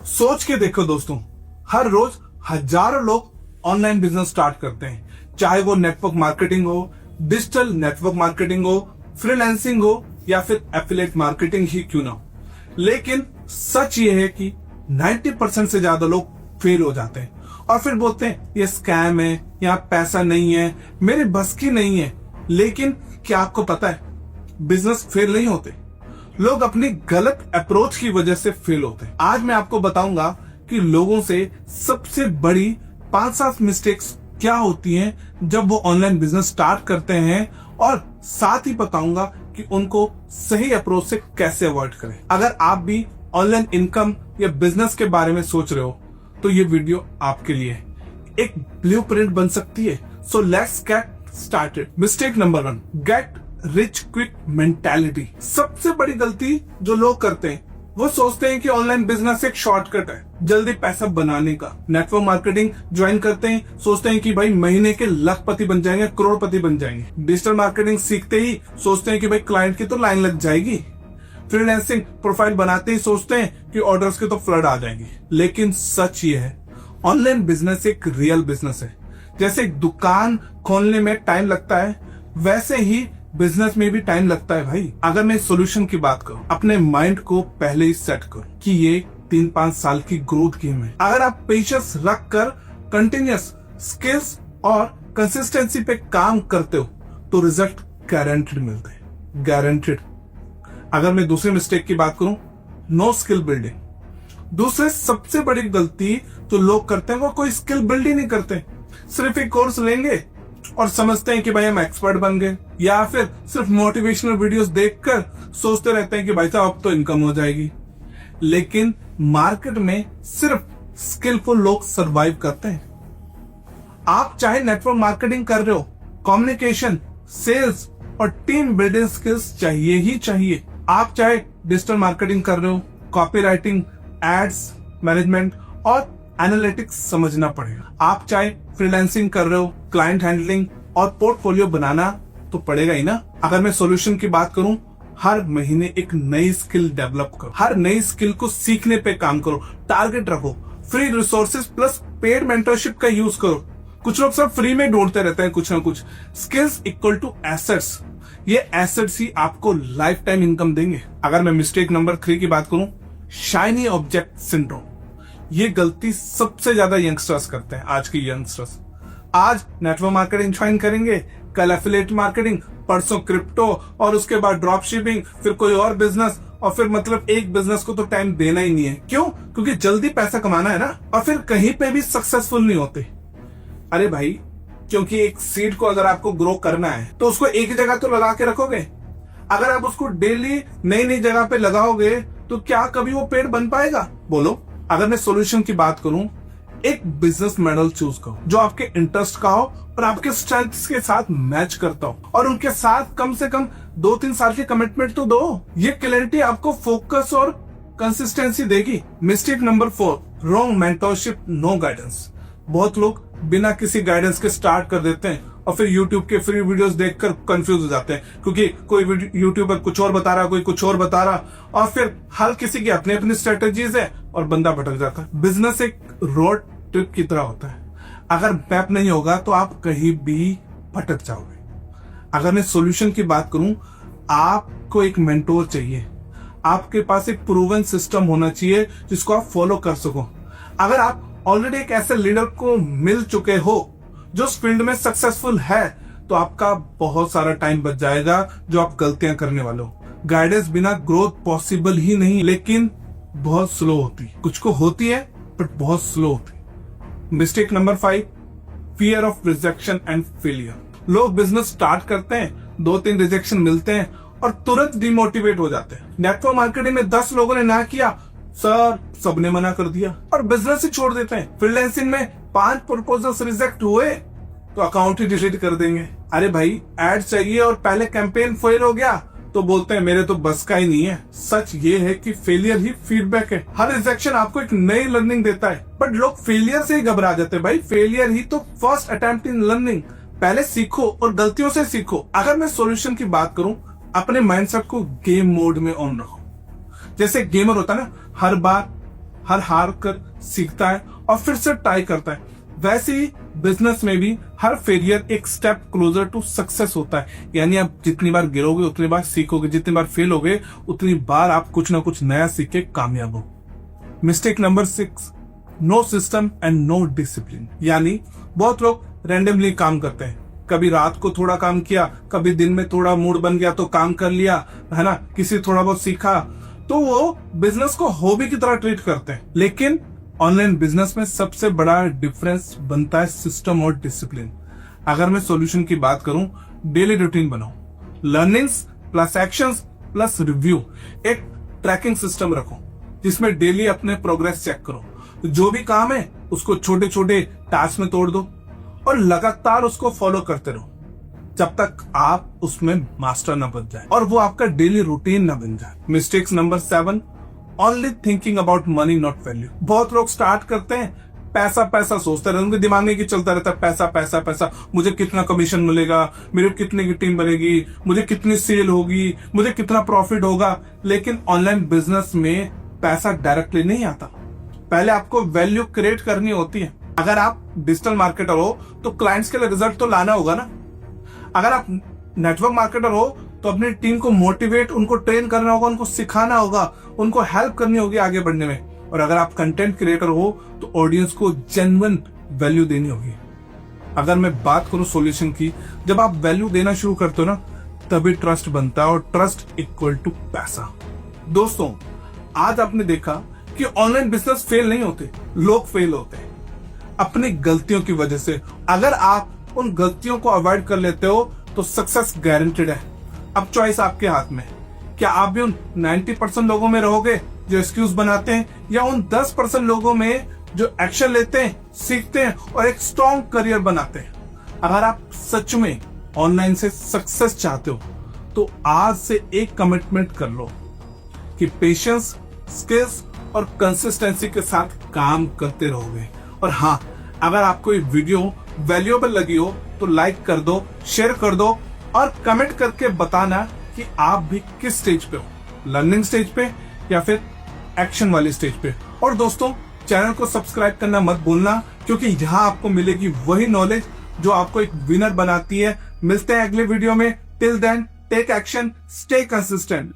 सोच के देखो दोस्तों, हर रोज हजारों लोग ऑनलाइन बिजनेस स्टार्ट करते हैं, चाहे वो नेटवर्क मार्केटिंग हो, डिजिटल नेटवर्क मार्केटिंग हो, फ्रीलांसिंग हो या फिर एफिलिएट मार्केटिंग ही क्यों ना हो। लेकिन सच ये है कि 90% से ज्यादा लोग फेल हो जाते हैं और फिर बोलते हैं ये स्कैम है, यहाँ पैसा नहीं है, मेरे बस की नहीं है। लेकिन क्या आपको पता है, बिजनेस फेल नहीं होते, लोग अपनी गलत अप्रोच की वजह से फेल होते हैं। आज मैं आपको बताऊंगा कि लोगों से सबसे बड़ी 5-7 मिस्टेक्स क्या होती हैं जब वो ऑनलाइन बिजनेस स्टार्ट करते हैं, और साथ ही बताऊंगा कि उनको सही अप्रोच से कैसे अवॉइड करें। अगर आप भी ऑनलाइन इनकम या बिजनेस के बारे में सोच रहे हो तो ये वीडियो आपके लिए है, एक ब्लूप्रिंट बन सकती है। So let's get started. Mistake number 1, get rich quick mentality. सबसे बड़ी गलती जो लोग करते हैं, वो सोचते हैं कि ऑनलाइन बिजनेस एक शॉर्टकट है जल्दी पैसा बनाने का। नेटवर्क मार्केटिंग ज्वाइन करते हैं, सोचते हैं कि भाई महीने के लखपति बन जाएंगे, करोड़पति बन जाएंगे। डिजिटल मार्केटिंग सीखते ही सोचते हैं कि भाई क्लाइंट की तो लाइन लग जाएगी। फ्रीलांसिंग प्रोफाइल बनाते ही सोचते हैं कि ऑर्डर्स के तो फ्लड आ जाएंगे। लेकिन सच ये है, ऑनलाइन बिजनेस एक रियल बिजनेस है। जैसे एक दुकान खोलने में टाइम लगता है, वैसे ही बिजनेस में भी टाइम लगता है भाई। अगर मैं सोल्यूशन की बात करूं, अपने माइंड को पहले ही सेट करो कि ये 3-5 साल की ग्रोथ गेम है। अगर आप पेशेंस रख कर कंटिन्यूअस स्किल्स और कंसिस्टेंसी पे काम करते हो तो रिजल्ट गारंटेड मिलते हैं, गारंटेड। अगर मैं दूसरी मिस्टेक की बात करूं, नो स्किल बिल्डिंग। दूसरे सबसे बड़ी गलती जो लोग करते हैं, वो कोई स्किल बिल्ड ही नहीं करते। सिर्फ एक कोर्स लेंगे और समझते हैं कि भाई हम एक्सपर्ट बन गए, या फिर सिर्फ मोटिवेशनल वीडियोस देखकर सोचते रहते हैं कि भाई साहब अब तो इनकम हो जाएगी। लेकिन मार्केट में सिर्फ स्किलफुल लोग सरवाइव करते हैं। आप चाहे नेटवर्क मार्केटिंग कर रहे हो, कम्युनिकेशन, सेल्स और टीम बिल्डिंग स्किल्स चाहिए ही चाहिए। आप चाहे डिजिटल मार्केटिंग कर रहे हो, कॉपी राइटिंग, एड्स मैनेजमेंट और एनालिटिक्स समझना पड़ेगा। आप चाहे फ्रीलांसिंग कर रहे हो, क्लाइंट हैंडलिंग और पोर्टफोलियो बनाना तो पड़ेगा ही ना। अगर मैं सॉल्यूशन की बात करूं, हर महीने एक नई स्किल डेवलप करो, हर नई स्किल को सीखने पे काम करो, टारगेट रखो, free resources plus paid mentorship का यूज करो। कुछ लोग सब फ्री में ढूंढते रहते हैं कुछ ना कुछ। स्किल्स इक्वल टू एसेट्स, ये एसेट्स ही आपको लाइफ टाइम इनकम देंगे। अगर मैं मिस्टेक नंबर 3 की बात करूं, शाइनी ऑब्जेक्ट सिंड्रोम। ये गलती सबसे ज्यादा यंगस्टर्स करते हैं, आज के यंगस्टर्स। आज नेटवर्क मार्केटिंग ज्वाइन करेंगे, कल एफिलिएट मार्केटिंग, परसों क्रिप्टो और उसके बाद ड्रॉप शिपिंग, फिर कोई और बिजनेस, और फिर मतलब एक बिजनेस को तो टाइम देना ही नहीं है। क्यों? क्योंकि जल्दी पैसा कमाना है ना, और फिर कहीं पे भी सक्सेसफुल नहीं होते। अरे भाई, क्योंकि एक सीड को अगर आपको ग्रो करना है तो उसको एक जगह तो लगा के रखोगे। अगर आप उसको डेली नई नई जगह पे लगाओगे तो क्या कभी वो पेड़ बन पाएगा? बोलो। अगर मैं सॉल्यूशन की बात करूं, एक बिजनेस मॉडल चूज करो जो आपके इंटरेस्ट का हो और आपके स्ट्रेंथ्स के साथ मैच करता हो, और उनके साथ कम से कम 2-3 साल की कमिटमेंट तो दो। ये क्लैरिटी आपको फोकस और कंसिस्टेंसी देगी। Mistake number 4, wrong mentorship, no guidance. बहुत लोग बिना किसी गाइडेंस के स्टार्ट कर देते हैं और फिर YouTube के फ्री वीडियोस देखकर कंफ्यूज हो जाते हैं, क्योंकि कोई यूट्यूबर कुछ और बता रहा, कोई कुछ और बता रहा, और फिर हर किसी की अपनी अपनी स्ट्रेटेजीज है और बंदा भटक जाता है। बिजनेस एक रोड ट्रिप की तरह होता है, अगर मैप नहीं होगा तो आप कहीं भी भटक जाओगे। अगर मैं सॉल्यूशन की बात करूं, आपको एक मेंटोर चाहिए, आपके पास एक प्रूवन सिस्टम होना चाहिए जिसको आप फॉलो कर सको। अगर आप ऑलरेडी एक ऐसे लीडर को मिल चुके हो जो उस फील्ड में सक्सेसफुल है, तो आपका बहुत सारा टाइम बच जाएगा जो आप गलतियां करने वाले हो। गाइडेंस बिना ग्रोथ पॉसिबल ही नहीं, लेकिन बहुत स्लो होती है। कुछ को होती है बट बहुत स्लो होती है। Mistake number 5, fear of rejection and failure. लोग बिजनेस स्टार्ट करते हैं, 2-3 रिजेक्शन मिलते हैं और तुरंत डिमोटिवेट हो जाते हैं। नेटवर्क मार्केटिंग में 10 लोगों ने ना किया, सर सबने मना कर दिया और बिजनेस ही छोड़ देते हैं। फ्रीलांसिंग में 5 प्रपोजल्स रिजेक्ट हुए तो अकाउंट ही डिलीट कर देंगे। अरे भाई, एड चाहिए और पहले कैंपेन फेल हो गया तो बोलते हैं मेरे तो बस का ही नहीं है। सच ये है कि फेलियर ही फीडबैक है। हर रिजेक्शन आपको एक नई लर्निंग देता है, बट लोग फेलियर से ही घबरा जाते हैं। भाई, फेलियर ही तो फर्स्ट अटेम्प्ट इन लर्निंग। पहले सीखो और गलतियों से सीखो। अगर मैं सॉल्यूशन की बात करूं, अपने माइंडसेट को गेम मोड में ऑन रखो। जैसे गेमर होता है ना, हर बार हर हार कर सीखता है और फिर से ट्राई करता है, वैसे ही बिजनेस में भी हर फेलियर एक स्टेप क्लोजर टू सक्सेस होता है। यानी आप जितनी बार गिरोगे उतनी बार सीखोगे, जितनी बार फेल होगे उतनी बार आप कुछ ना कुछ नया सीख के कामयाब हो। Mistake number 6, no system and no discipline. यानी बहुत लोग रैंडमली काम करते हैं, कभी रात को थोड़ा काम किया, कभी दिन में थोड़ा मूड बन गया तो काम कर लिया, है ना, किसी थोड़ा बहुत सीखा, तो वो बिजनेस को हॉबी की तरह ट्रीट करते हैं। लेकिन ऑनलाइन बिजनेस में सबसे बड़ा डिफरेंस बनता है सिस्टम और डिसिप्लिन। अगर मैं सॉल्यूशन की बात करूं, डेली रूटीन बनाओ, learnings plus actions plus review, एक ट्रैकिंग सिस्टम रखो जिसमें डेली अपने प्रोग्रेस चेक करो, जो भी काम है उसको छोटे छोटे टास्क में तोड़ दो और लगातार उसको फॉलो करते रहो जब तक आप उसमें मास्टर न बन जाए और वो आपका डेली रूटीन न बन जाए। Mistakes number 7, only thinking about money not value. बहुत लोग स्टार्ट करते हैं, पैसा पैसा सोचते रहते हैं, उनके दिमाग में चलता रहता है पैसा पैसा पैसा, मुझे कितना कमीशन मिलेगा, मेरे कितने की टीम बनेगी, मुझे कितनी सेल होगी, मुझे कितना प्रॉफिट होगा। लेकिन ऑनलाइन बिजनेस में पैसा डायरेक्टली नहीं आता, पहले आपको वैल्यू क्रिएट करनी होती है। अगर आप डिजिटल मार्केटर हो तो क्लाइंट्स के लिए रिजल्ट तो लाना होगा ना। अगर आप नेटवर्क मार्केटर हो तो अपनी टीम को मोटिवेट, उनको ट्रेन करना होगा, उनको सिखाना होगा, उनको हेल्प करनी होगी आगे बढ़ने में। और अगर आप कंटेंट क्रिएटर हो तो ऑडियंस को जेन्युइन वैल्यू देनी होगी। अगर मैं बात करूं सॉल्यूशन की, जब आप वैल्यू देना शुरू करते हो ना, तभी ट्रस्ट बनता है और ट्रस्ट इक्वल टू पैसा। दोस्तों, आज आपने देखा कि ऑनलाइन बिजनेस फेल नहीं होते, लोग फेल होते हैं अपनी गलतियों की वजह से। अगर आप उन गलतियों को अवॉइड कर लेते हो तो सक्सेस गारंटेड है। अब चॉइस आपके हाथ में। क्या आप भी उन 90% लोगों में रहोगे जो एक्सक्यूज बनाते हैं, या उन 10% लोगों में जो एक्शन लेते हैं, सीखते हैं और एक स्ट्रॉन्ग करियर बनाते हैं? अगर आप सच में ऑनलाइन से सक्सेस चाहते हो तो आज से एक कमिटमेंट कर लो कि पेशेंस, स्किल्स और कंसिस्टेंसी के साथ काम करते रहोगे। और हाँ, अगर आपको ये वीडियो वैल्यूएबल लगी हो तो लाइक कर दो, शेयर कर दो और कमेंट करके बताना कि आप भी किस स्टेज पे हो, लर्निंग स्टेज पे या फिर एक्शन वाली स्टेज पे। और दोस्तों, चैनल को सब्सक्राइब करना मत भूलना, क्योंकि यहाँ आपको मिलेगी वही नॉलेज जो आपको एक विनर बनाती है। मिलते हैं अगले वीडियो में। Till then, take action, stay consistent.